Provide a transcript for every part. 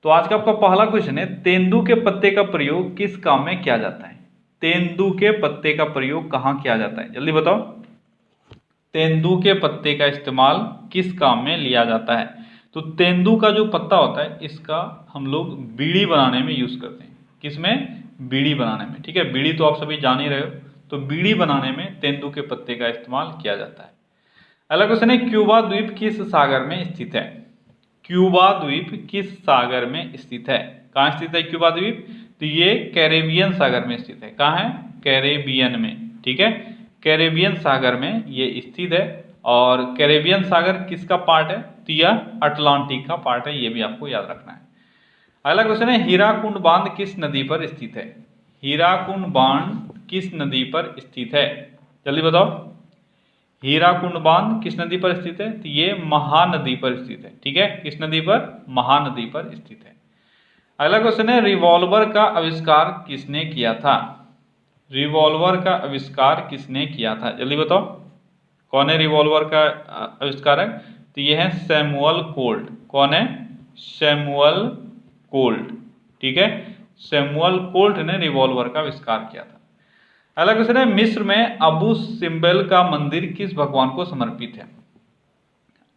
तो आज का आपका पहला क्वेश्चन है, तेंदू के पत्ते का प्रयोग किस काम में किया जाता है? तेंदू के पत्ते का प्रयोग कहाँ किया जाता है, जल्दी बताओ। तेंदू के पत्ते का इस्तेमाल किस काम में लिया जाता है? तो तेंदू का जो पत्ता होता है इसका हम लोग बीड़ी बनाने में यूज करते हैं। किसमें? बीड़ी बनाने में। ठीक है, बीड़ी तो आप सभी जान ही रहे हो, तो बीड़ी बनाने में तेंदू के पत्ते का इस्तेमाल किया जाता है। अगला क्वेश्चन है, क्यूबा द्वीप किस सागर में स्थित है? क्यूबा द्वीप किस सागर में स्थित है? कहाँ स्थित है क्यूबा द्वीप? तो ये कैरेबियन सागर में स्थित है। कहाँ है? कैरेबियन में। ठीक है, कैरेबियन सागर में ये स्थित है। और कैरेबियन सागर किसका पार्ट है? तो यह अटलांटिक का पार्ट है, ये भी आपको याद रखना है। अगला क्वेश्चन है, हीराकुंड बांध किस नदी पर स्थित है? हीराकुंड बांध किस नदी पर स्थित है? जल्दी बताओ। हीराकुंड बांध किस नदी पर स्थित है? तो ये महानदी पर स्थित है। ठीक है, किस नदी पर? महानदी पर स्थित है। अगला क्वेश्चन है, रिवॉल्वर का आविष्कार किसने किया था? रिवॉल्वर का आविष्कार किसने किया था? जल्दी बताओ, कौन है रिवॉल्वर का आविष्कारक? तो ये है सैमुअल कोल्ट। कौन है? Samuel Colt. ठीक है, सैमुअल कोल्ट ने रिवॉल्वर का आविष्कार किया था। अगला क्वेश्चन है, मिस्र में अबू सिम्बेल का मंदिर किस भगवान को समर्पित है?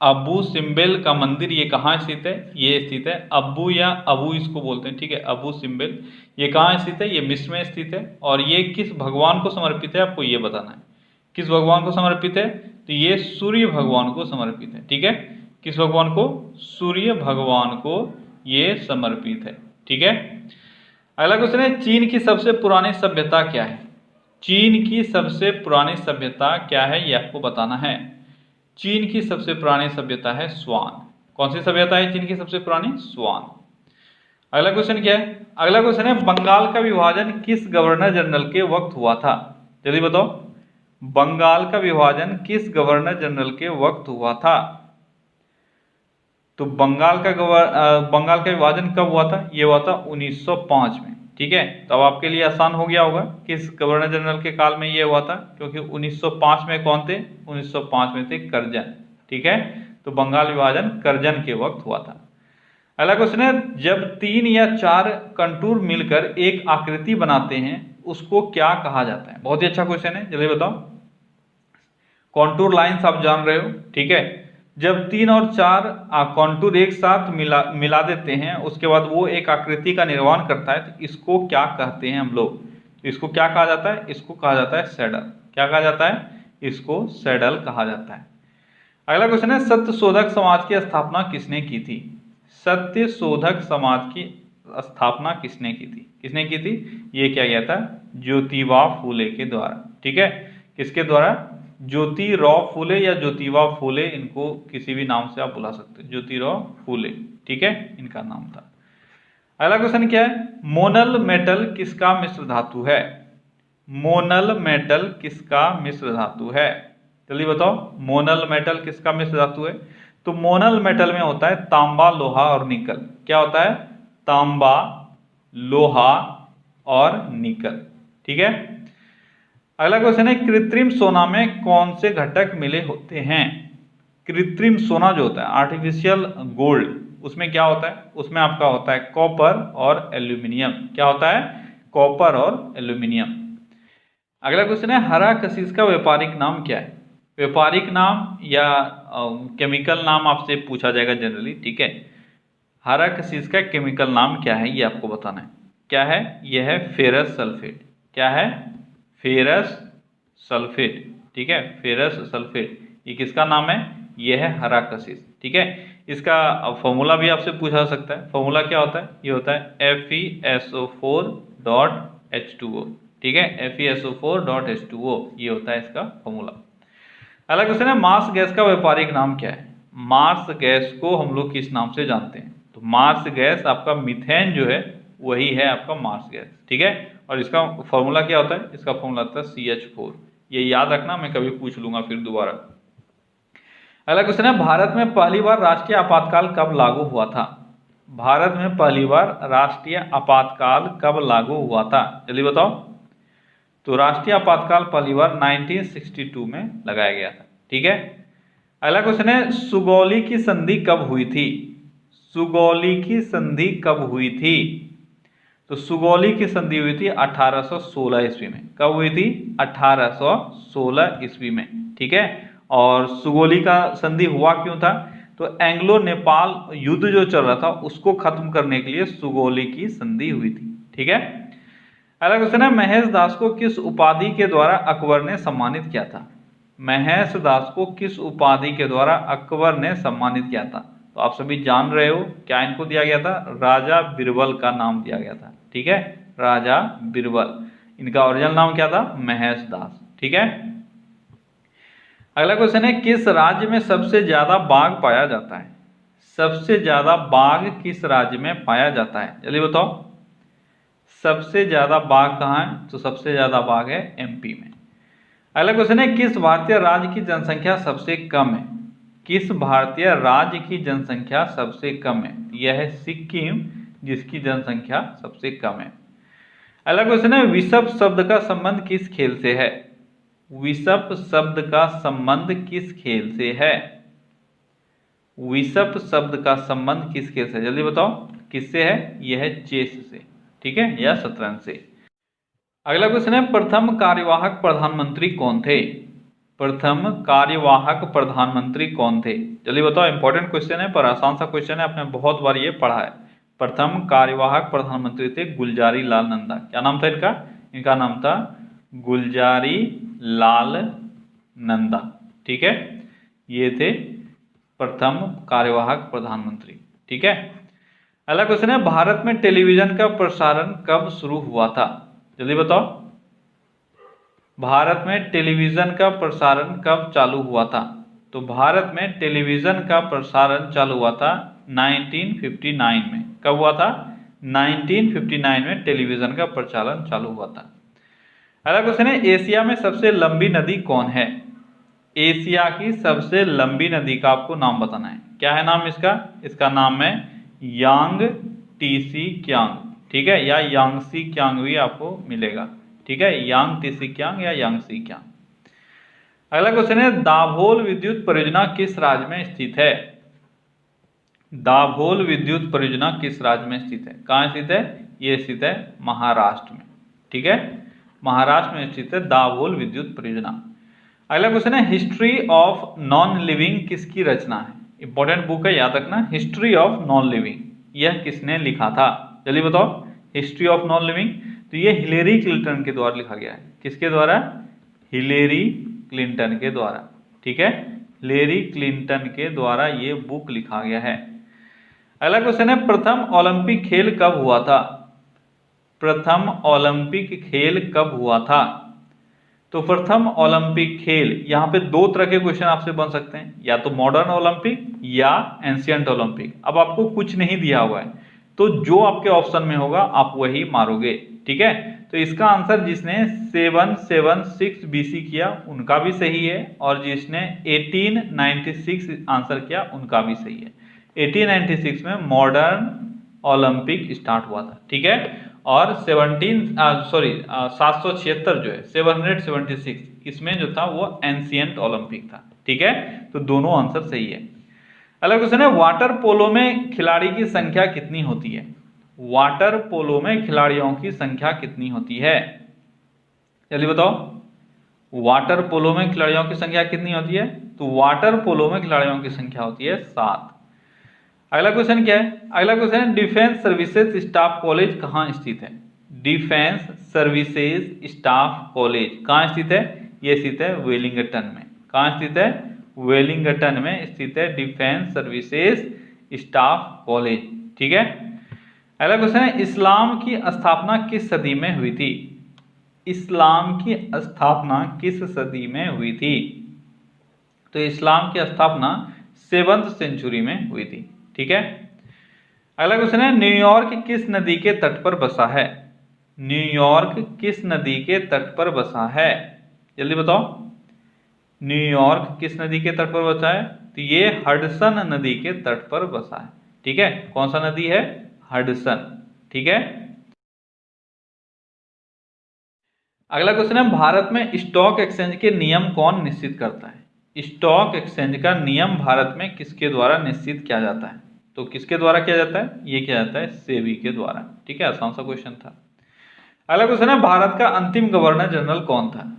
अबू सिम्बेल का मंदिर ये कहाँ स्थित है? ये स्थित है, अबू या अबू इसको बोलते हैं। ठीक है, अबू सिम्बेल ये कहाँ स्थित है? ये मिस्र में स्थित है। और ये किस भगवान को समर्पित है, आपको ये बताना है। किस भगवान को समर्पित है? तो ये सूर्य भगवान को समर्पित है। ठीक है, किस भगवान को? सूर्य भगवान को ये समर्पित है। ठीक है। अगला क्वेश्चन है, चीन की सबसे पुरानी सभ्यता क्या है? चीन की सबसे पुरानी सभ्यता क्या है, ये आपको बताना है। चीन की सबसे पुरानी सभ्यता है स्वान। कौन सी सभ्यता है चीन की सबसे पुरानी? स्वान। अगला क्वेश्चन क्या है? अगला क्वेश्चन है, बंगाल का विभाजन किस गवर्नर जनरल के वक्त हुआ था? जल्दी बताओ, बंगाल का विभाजन किस गवर्नर जनरल के वक्त हुआ था? तो बंगाल का विभाजन कब हुआ था? ये हुआ था 1905 में। ठीक है, तो अब आपके लिए आसान हो गया होगा किस गवर्नर जनरल के काल में ये हुआ था, क्योंकि 1905 में कौन थे? 1905 में थे करजन। ठीक है, तो बंगाल विभाजन करजन के वक्त हुआ था। अगला क्वेश्चन है, जब 3 या 4 कंटूर मिलकर एक आकृति बनाते हैं उसको क्या कहा जाता है? बहुत ही अच्छा क्वेश्चन है, जल्दी बताओ। कॉन्टूर लाइंस आप जान रहे हो। ठीक है, जब 3 और 4 कॉन्टूर एक साथ मिला देते हैं उसके बाद वो एक आकृति का निर्माण करता है, तो इसको क्या कहते हैं हम लोग? इसको क्या कहा जाता है? इसको कहा जाता है सैडल। क्या कहा जाता है? इसको सैडल कहा जाता है। अगला क्वेश्चन है, सत्यशोधक समाज की स्थापना किसने की थी? सत्यशोधक समाज की स्थापना किसने की थी? किसने की थी? ये क्या गया था? ज्योतिबा फूले के द्वारा। ठीक है, किसके द्वारा? ज्योतिराव फूले या ज्योतिबा फूले, इनको किसी भी नाम से आप बुला सकते हो। ज्योतिराव फूले, ठीक है, इनका नाम था। अगला क्वेश्चन क्या है? मोनल मेटल किसका मिश्र धातु है? मोनल मेटल किसका मिश्र धातु है? जल्दी बताओ, मोनल मेटल किसका मिश्र धातु है? तो मोनल मेटल में होता है तांबा, लोहा और निकल। क्या होता है? तांबा, लोहा और निकल। ठीक है। अगला क्वेश्चन है, कृत्रिम सोना में कौन से घटक मिले होते हैं? कृत्रिम सोना जो होता है, आर्टिफिशियल गोल्ड, उसमें क्या होता है? उसमें आपका होता है कॉपर और एल्यूमिनियम। क्या होता है? कॉपर और एल्यूमिनियम। अगला क्वेश्चन है, हरा कशिश का व्यापारिक नाम क्या है? व्यापारिक नाम या केमिकल नाम आपसे पूछा जाएगा जनरली। ठीक है, हरा कशिश का केमिकल नाम क्या है, ये आपको बताना है। क्या है? यह है फेरस सल्फेट। क्या है? Ferrous sulphate. ठीक है, फेरस सल्फेट, ये किसका नाम है? यह है हरा कशिश। ठीक है, इसका फॉर्मूला भी आपसे पूछा सकता है। फॉर्मूला क्या होता है? ये होता है FeSO4.H2O। ठीक है, FeSO4.H2O, ये होता है इसका फॉर्मूला। अगला क्वेश्चन है, मार्स गैस का व्यापारिक नाम क्या है? मार्स गैस को हम लोग किस नाम से जानते हैं? तो मार्स गैस आपका मीथेन जो है वही है आपका मार्स गैस। ठीक है, और इसका फॉर्मूला क्या होता है? इसका फॉर्मूला होता है CH4। ये याद रखना, मैं कभी पूछ लूंगा फिर दोबारा। अगला क्वेश्चन है, भारत में पहली बार राष्ट्रीय आपातकाल कब लागू हुआ था? भारत में पहली बार राष्ट्रीय आपातकाल कब लागू हुआ था? जल्दी बताओ। तो राष्ट्रीय आपातकाल पहली बार 1962 में लगाया गया था। ठीक है। अगला क्वेश्चन है, सुगौली की संधि कब हुई थी? सुगौली की संधि कब हुई थी? तो सुगौली की संधि हुई थी 1816 ईस्वी में। कब हुई थी? 1816 ईस्वी में। ठीक है। और सुगौली का संधि हुआ क्यों था? तो एंग्लो नेपाल युद्ध जो चल रहा था उसको खत्म करने के लिए सुगौली की संधि हुई थी। ठीक है। अगला क्वेश्चन है, महेश दास को किस उपाधि के द्वारा अकबर ने सम्मानित किया था? महेश दास को किस उपाधि के द्वारा अकबर ने सम्मानित किया था? तो आप सभी जान रहे हो क्या इनको दिया गया था? राजा बीरबल का नाम दिया गया था। ठीक है, राजा बीरबल। इनका ओरिजिनल नाम क्या था? महेश दास। ठीक है। अगला क्वेश्चन है, किस राज्य में सबसे ज्यादा बाघ पाया जाता है? सबसे ज्यादा बाघ किस राज्य में पाया जाता है? जल्दी बताओ, सबसे ज्यादा बाघ कहाँ है? तो सबसे ज्यादा बाघ है एमपी में। अगला क्वेश्चन है, किस भारतीय राज्य की जनसंख्या सबसे कम है? किस भारतीय राज्य की जनसंख्या सबसे कम है? यह है सिक्किम, जिसकी जनसंख्या सबसे कम है। अगला क्वेश्चन है, विषप शब्द का संबंध किस खेल से है? विषप शब्द का संबंध किस खेल से है? विषप शब्द का संबंध किस खेल से? जल्दी बताओ, किससे है? यह है चेस से। ठीक है, या शतरंज से। अगला क्वेश्चन है, प्रथम कार्यवाहक प्रधानमंत्री कौन थे? प्रथम कार्यवाहक प्रधानमंत्री कौन थे? जल्दी बताओ, इंपॉर्टेंट क्वेश्चन है पर आसान सा क्वेश्चन है, आपने बहुत बार ये पढ़ा है। प्रथम कार्यवाहक प्रधानमंत्री थे गुलजारी लाल नंदा। क्या नाम था इनका? इनका नाम था गुलजारी लाल नंदा। ठीक है, ये थे प्रथम कार्यवाहक प्रधानमंत्री। ठीक है। अगला क्वेश्चन है, भारत में टेलीविजन का प्रसारण कब शुरू हुआ था? जल्दी बताओ, भारत में टेलीविजन का प्रसारण कब चालू हुआ था? तो भारत में टेलीविजन का प्रसारण चालू हुआ था 1959 में। कब हुआ था? 1959 में टेलीविजन का प्रचालन चालू हुआ था। अगला क्वेश्चन है, एशिया में सबसे लंबी नदी कौन है? एशिया की सबसे लंबी नदी का आपको नाम बताना है। क्या है नाम इसका? इसका नाम है यांग टीसी क्यांग। ठीक है, या यांगसी क्यांग भी आपको मिलेगा। ठीक है, यांग टीसी क्यांग या यांगसी क्यांग। अगला क्वेश्चन है, दाभोल विद्युत परियोजना किस राज्य में स्थित है? दाभोल विद्युत परियोजना किस राज्य में स्थित है? कहाँ स्थित है? ये स्थित है महाराष्ट्र में। ठीक है, महाराष्ट्र में स्थित है दाभोल विद्युत परियोजना। अगला क्वेश्चन है, हिस्ट्री ऑफ नॉन लिविंग किसकी रचना है? इंपॉर्टेंट बुक है, याद रखना, हिस्ट्री ऑफ नॉन लिविंग। यह किसने लिखा था? जल्दी बताओ, हिस्ट्री ऑफ नॉन लिविंग। तो ये हिलेरी क्लिंटन के द्वारा लिखा गया है। किसके द्वारा? हिलेरी क्लिंटन के द्वारा। ठीक है, हिलेरी क्लिंटन के द्वारा ये बुक लिखा गया है। अगला क्वेश्चन है, प्रथम ओलंपिक खेल कब हुआ था? प्रथम ओलंपिक खेल कब हुआ था? तो प्रथम ओलंपिक खेल, यहाँ पे दो तरह के क्वेश्चन आपसे बन सकते हैं, या तो मॉडर्न ओलंपिक या एंशियंट ओलंपिक। अब आपको कुछ नहीं दिया हुआ है, तो जो आपके ऑप्शन में होगा आप वही मारोगे। ठीक है, तो इसका आंसर जिसने 776 बीसी किया उनका भी सही है, और जिसने 1896 आंसर किया उनका भी सही है। 1896 में मॉडर्न ओलंपिक स्टार्ट हुआ था। ठीक है, और 776 जो है 776 इसमें जो था वो एंशियंट ओलंपिक था। ठीक है, तो दोनों आंसर सही है। अगला क्वेश्चन है, वाटर पोलो में खिलाड़ी की संख्या कितनी होती है? वाटर पोलो में खिलाड़ियों की संख्या कितनी होती है? जल्दी बताओ, वाटर पोलो में खिलाड़ियों की संख्या कितनी होती है? तो वाटर पोलो में खिलाड़ियों की संख्या होती है 7। अगला क्वेश्चन क्या है? अगला क्वेश्चन है, डिफेंस सर्विसेज स्टाफ कॉलेज कहाँ स्थित है? डिफेंस सर्विसेज स्टाफ कॉलेज कहाँ स्थित है? ये स्थित है वेलिंगटन में। कहाँ स्थित है? वेलिंगटन में स्थित है डिफेंस सर्विसेज स्टाफ कॉलेज। ठीक है। अगला क्वेश्चन है, इस्लाम की स्थापना किस सदी में हुई थी? इस्लाम की स्थापना किस सदी में हुई थी? तो इस्लाम की स्थापना 7th सेंचुरी में हुई थी। ठीक है। अगला क्वेश्चन है, न्यूयॉर्क किस नदी के तट पर बसा है? न्यूयॉर्क किस नदी के तट पर बसा है? जल्दी बताओ, न्यूयॉर्क किस नदी के तट पर बसा है? तो ये हडसन नदी के तट पर बसा है। ठीक है, कौन सा नदी है? हडसन। ठीक है। अगला क्वेश्चन है, भारत में स्टॉक एक्सचेंज के नियम कौन निश्चित करता है? स्टॉक एक्सचेंज का नियम भारत में किसके द्वारा निश्चित किया जाता है? तो किसके द्वारा किया जाता है? ये किया जाता है सेबी के द्वारा। ठीक है, आसान सा क्वेश्चन था। अगला क्वेश्चन है, भारत का अंतिम गवर्नर जनरल कौन था?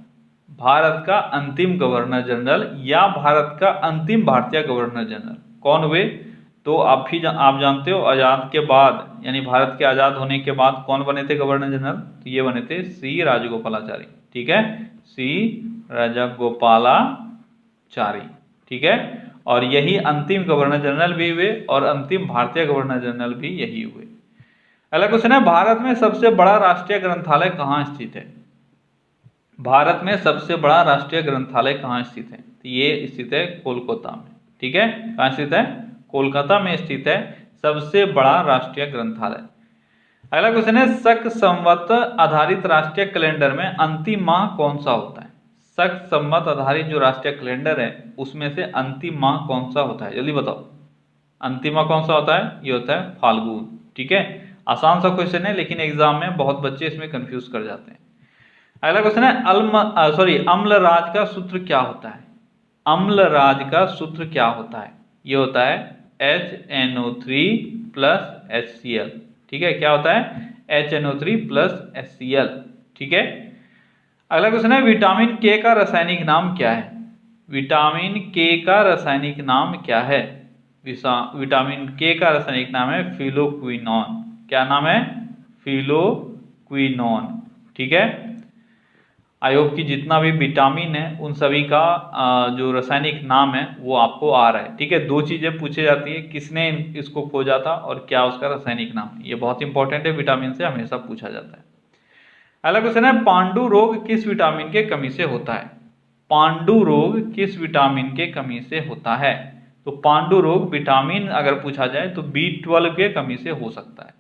भारत का अंतिम गवर्नर जनरल या भारत का अंतिम भारतीय गवर्नर जनरल कौन हुए? तो आप जानते हो, आजाद के बाद यानी भारत के आजाद होने के बाद कौन बने थे गवर्नर जनरल? तो ये बने थे सी राजगोपालाचारी। ठीक है, सी राजगोपालाचारी। ठीक है, और यही अंतिम गवर्नर जनरल भी हुए और अंतिम भारतीय गवर्नर जनरल भी यही हुए। अगला क्वेश्चन है, भारत में सबसे बड़ा राष्ट्रीय ग्रंथालय कहाँ स्थित है? भारत में सबसे बड़ा राष्ट्रीय ग्रंथालय कहाँ स्थित है? तो ये स्थित है कोलकाता में। ठीक है, कहाँ स्थित है? कोलकाता में स्थित है सबसे बड़ा राष्ट्रीय ग्रंथालय। अगला क्वेश्चन है, शक संवत आधारित राष्ट्रीय कैलेंडर में अंतिम माह कौन सा होता है? शक संवत आधारित जो राष्ट्रीय कैलेंडर है उसमें से अंतिम माह कौन सा होता है? जल्दी बताओ, अंतिम माह कौन सा होता है? ये होता है फाल्गुन। ठीक है, आसान सा क्वेश्चन है लेकिन एग्जाम में बहुत बच्चे इसमें कंफ्यूज कर जाते हैं। अगला क्वेश्चन है, अम्लराज का सूत्र क्या होता है? अम्लराज का सूत्र क्या होता है? ये होता है HNO3 प्लस HCl। ठीक है, क्या होता है? HNO3 plus HCl। ठीक है, अगला क्वेश्चन है, विटामिन के का रासायनिक नाम क्या है? विटामिन के का रासायनिक नाम क्या है? विटामिन के का रासायनिक नाम है फिलोक्विनोन। क्या नाम है? फिलोक्विनोन। ठीक है, आई होप कि जितना भी विटामिन है उन सभी का जो रासायनिक नाम है वो आपको आ रहा है। ठीक है, दो चीजें पूछी जाती है, किसने इसको खोजा था और क्या उसका रासायनिक नाम है। ये बहुत इंपॉर्टेंट है, विटामिन से हमेशा पूछा जाता है। अगला क्वेश्चन है, पांडु रोग किस विटामिन के कमी से होता है? पांडु रोग किस विटामिन के कमी से होता है? तो पांडु रोग विटामिन अगर पूछा जाए तो B12 के कमी से हो सकता है।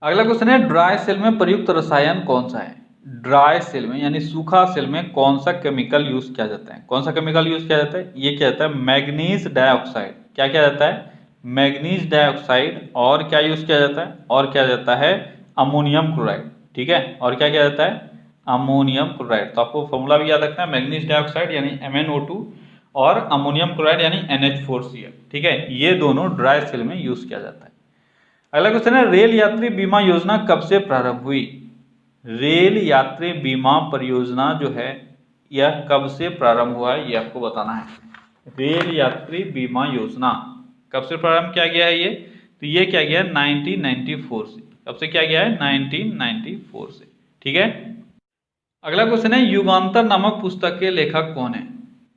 अगला क्वेश्चन है, ड्राई सेल में प्रयुक्त रसायन कौन सा है? ड्राई सेल में यानी सूखा सेल में कौन सा केमिकल यूज किया जाता है? कौन सा केमिकल यूज किया जाता है? ये क्या जाता है? Manganese dioxide. क्या किया जाता है? Manganese dioxide. और क्या यूज किया जाता है? और क्या जाता है? Ammonium chloride. ठीक है, और क्या किया जाता है? Ammonium chloride. तो आपको फॉर्मूला भी याद रखना है, मैग्नीज डाइऑक्साइड यानी MnO2 और अमोनियम क्लोराइड यानी NH4Cl। ठीक है, ये दोनों ड्राई सेल में यूज किया जाता है। अगला क्वेश्चन है, रेल यात्री बीमा योजना कब से प्रारंभ हुई? रेल यात्री बीमा परियोजना जो है यह कब से प्रारंभ हुआ है ये आपको बताना है। रेल यात्री बीमा योजना कब से प्रारंभ किया गया है ये? तो ये किया गया है 1994 से। कब से किया गया है? 1994 से। ठीक है, अगला क्वेश्चन है, युगांतर नामक पुस्तक के लेखक कौन है?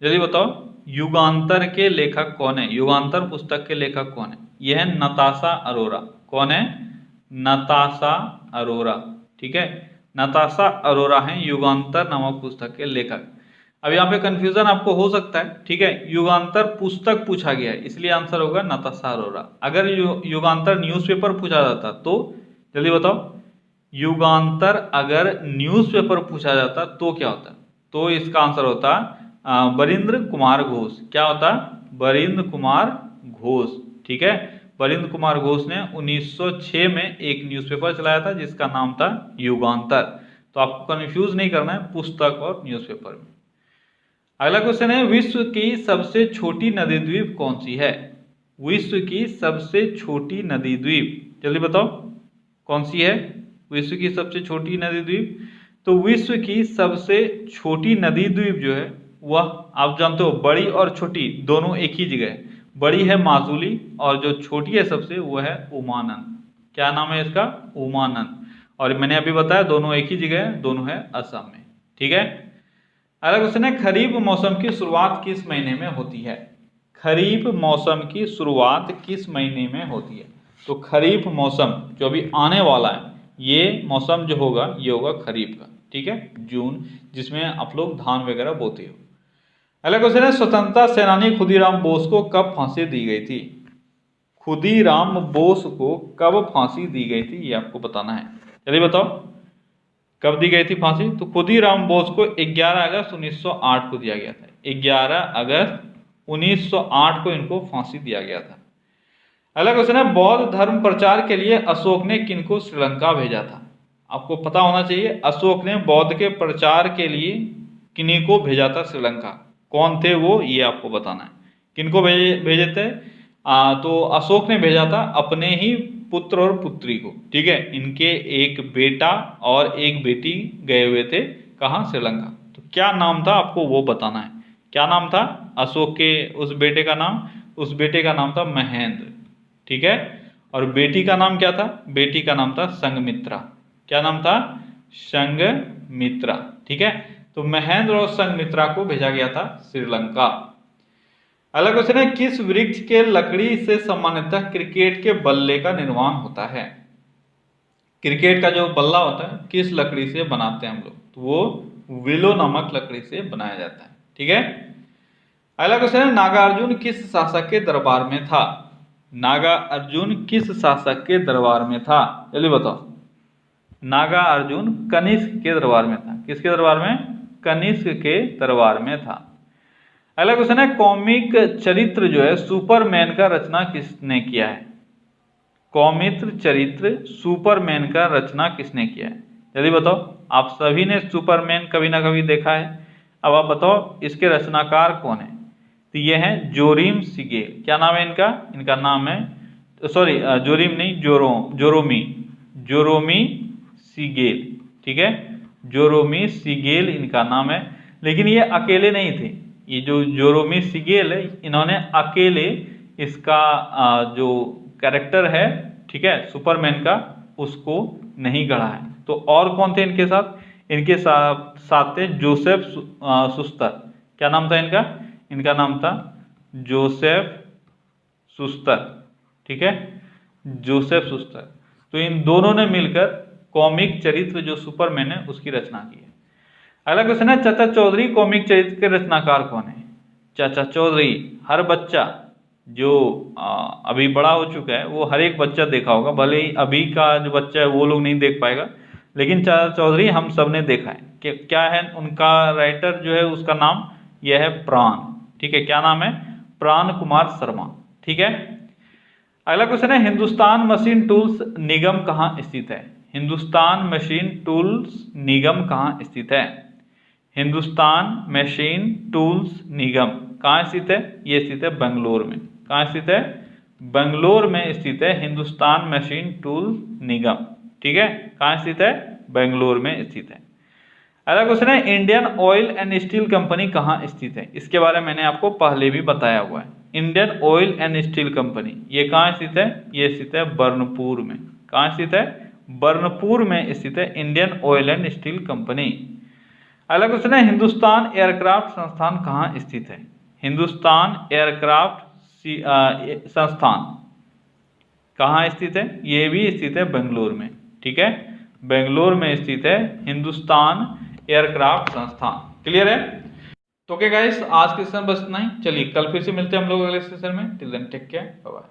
जल्दी बताओ, युगांतर के लेखक कौन है? युगांतर पुस्तक के लेखक कौन है? यह है नताशा अरोरा। कौन है? नताशा अरोरा। ठीक है, नताशा अरोरा हैं युगांतर नामक पुस्तक के लेखक। अब यहाँ पे कंफ्यूजन आपको हो सकता है। ठीक है, युगांतर पुस्तक पूछा गया है इसलिए आंसर होगा नताशा अरोरा। अगर युगांतर न्यूज़पेपर पूछा जाता तो जल्दी बताओ, युगांतर अगर न्यूज़पेपर पूछा जाता तो क्या होता? तो इसका आंसर होता बरिंद्र कुमार घोष। क्या होता? बरिंद्र कुमार घोष। ठीक है, बरिंद्र कुमार घोष ने 1906 में एक न्यूज़पेपर चलाया था जिसका नाम था युगांतर। तो आपको कंफ्यूज नहीं करना है पुस्तक और न्यूज़पेपर में। अगला क्वेश्चन है, विश्व की सबसे छोटी नदी द्वीप कौन सी है? विश्व की सबसे छोटी नदी द्वीप जल्दी बताओ कौन सी है? विश्व की सबसे छोटी नदी द्वीप, तो विश्व की सबसे छोटी नदी द्वीप जो है वह आप जानते हो बड़ी और छोटी दोनों एक ही जगह है। बड़ी है माजुली और जो छोटी है सबसे वो है उमानंद। क्या नाम है इसका? उमानंद। और मैंने अभी बताया दोनों एक ही जगह है, दोनों है असम में। ठीक है, अगला क्वेश्चन है, खरीफ मौसम की शुरुआत किस महीने में होती है? खरीफ मौसम की शुरुआत किस महीने में होती है? तो खरीफ मौसम जो अभी आने वाला है ये मौसम जो होगा ये होगा खरीफ का। ठीक है, जून, जिसमें आप लोग धान वगैरह बोते हो। अगला क्वेश्चन है, स्वतंत्रता सेनानी खुदीराम बोस को कब फांसी दी गई थी? खुदीराम बोस को कब फांसी दी गई थी ये आपको बताना है। चलिए बताओ कब दी गई थी फांसी? तो खुदीराम बोस को 11 अगस्त 1908 को दिया गया था। 11 अगस्त 1908 को इनको फांसी दिया गया था। अगला क्वेश्चन है, बौद्ध धर्म प्रचार के लिए अशोक ने किनको श्रीलंका भेजा था? आपको पता होना चाहिए अशोक ने बौद्ध के प्रचार के लिए किन्हीं को भेजा था श्रीलंका। कौन थे वो ये आपको बताना है। किनको भेजे थे? तो अशोक ने भेजा था अपने ही पुत्र और पुत्री को, ठीक है। इनके एक बेटा और एक बेटी गए हुए थे कहाँ, श्रीलंका। तो क्या नाम था आपको वो बताना है। क्या नाम था अशोक के उस बेटे का नाम, उस बेटे का नाम था महेंद्र, ठीक है। और बेटी का नाम क्या था, बेटी का नाम था संघमित्रा। क्या नाम था, संघमित्रा, ठीक है। तो महेंद्र और संघमित्रा को भेजा गया था श्रीलंका। अगला क्वेश्चन है, किस वृक्ष के लकड़ी से सामान्यतः क्रिकेट के बल्ले का निर्माण होता है। क्रिकेट का जो बल्ला होता है किस लकड़ी से बनाते हैं हम लोग, तो वो विलो नामक लकड़ी से बनाया जाता है, ठीक है। अगला क्वेश्चन है, नागार्जुन किस शासक के दरबार में था। नागार्जुन किस शासक के दरबार में था, जल्दी बताओ। नागार्जुन कनिष्क के दरबार में था। किसके दरबार में, कनिष्क के दरबार में था। अगला क्वेश्चन है, कॉमिक चरित्र जो है सुपरमैन का रचना किसने किया है। कॉमिक चरित्र सुपरमैन का रचना किसने किया है, जल्दी बताओ। आप सभी ने सुपरमैन कभी ना कभी देखा है। अब आप बताओ इसके रचनाकार कौन है। तो ये है जोरीम सिगेल। क्या नाम है इनका, इनका नाम है, सॉरी जोरीम नहीं, जोरोमी सिगेल, ठीक है। जोरोमी सिगेल इनका नाम है। लेकिन ये अकेले नहीं थे, ये जो जोरोमी सिगेल है इन्होंने अकेले इसका जो कैरेक्टर है, ठीक है, सुपरमैन का, उसको नहीं गढ़ा है। तो और कौन थे इनके साथ, इनके साथ थे जोसेफ सुस्तर। क्या नाम था इनका, इनका नाम था जोसेफ सुस्तर, ठीक है, जोसेफ सुस्तर। तो इन दोनों ने मिलकर कॉमिक चरित्र जो सुपरमैन है उसकी रचना की है। अगला क्वेश्चन है, चाचा चौधरी कॉमिक चरित्र के रचनाकार कौन है। चाचा चौधरी, हर बच्चा जो अभी बड़ा हो चुका है वो हर एक बच्चा देखा होगा, भले ही अभी का जो बच्चा है वो लोग नहीं देख पाएगा, लेकिन चाचा चौधरी हम सब ने देखा है। कि क्या है उनका राइटर जो है उसका नाम यह है प्राण, ठीक है। क्या नाम है, प्राण कुमार शर्मा, ठीक है। अगला क्वेश्चन है, हिंदुस्तान मशीन टूल्स निगम कहाँ स्थित है। हिंदुस्तान मशीन टूल्स निगम कहाँ स्थित है। हिंदुस्तान मशीन टूल्स निगम कहाँ स्थित है, ये स्थित है बेंगलोर में। कहाँ स्थित है, बेंगलोर में स्थित है हिंदुस्तान मशीन टूल निगम, ठीक है। कहाँ स्थित है, बेंगलोर में स्थित है। अगला क्वेश्चन है, Indian oil and steel company कहाँ स्थित है। इसके बारे में मैंने आपको पहले भी बताया हुआ है। Indian oil and steel company ये कहाँ स्थित है, ये स्थित है बर्नपुर में। कहाँ स्थित है, बर्नपुर में स्थित है Indian oil and steel company. अगला क्वेश्चन है, हिंदुस्तान एयरक्राफ्ट संस्थान कहाँ स्थित है। हिंदुस्तान एयरक्राफ्ट संस्थान कहाँ स्थित है, ये भी स्थित है बेंगलोर में, ठीक है। बेंगलोर में स्थित है हिंदुस्तान एयरक्राफ्ट संस्थान। क्लियर है। तो ओके गाइस, आज के सेशन बस इतना ही। चलिए कल फिर से मिलते हैं हम लोग अगले सेशन में। Till then take care, bye bye.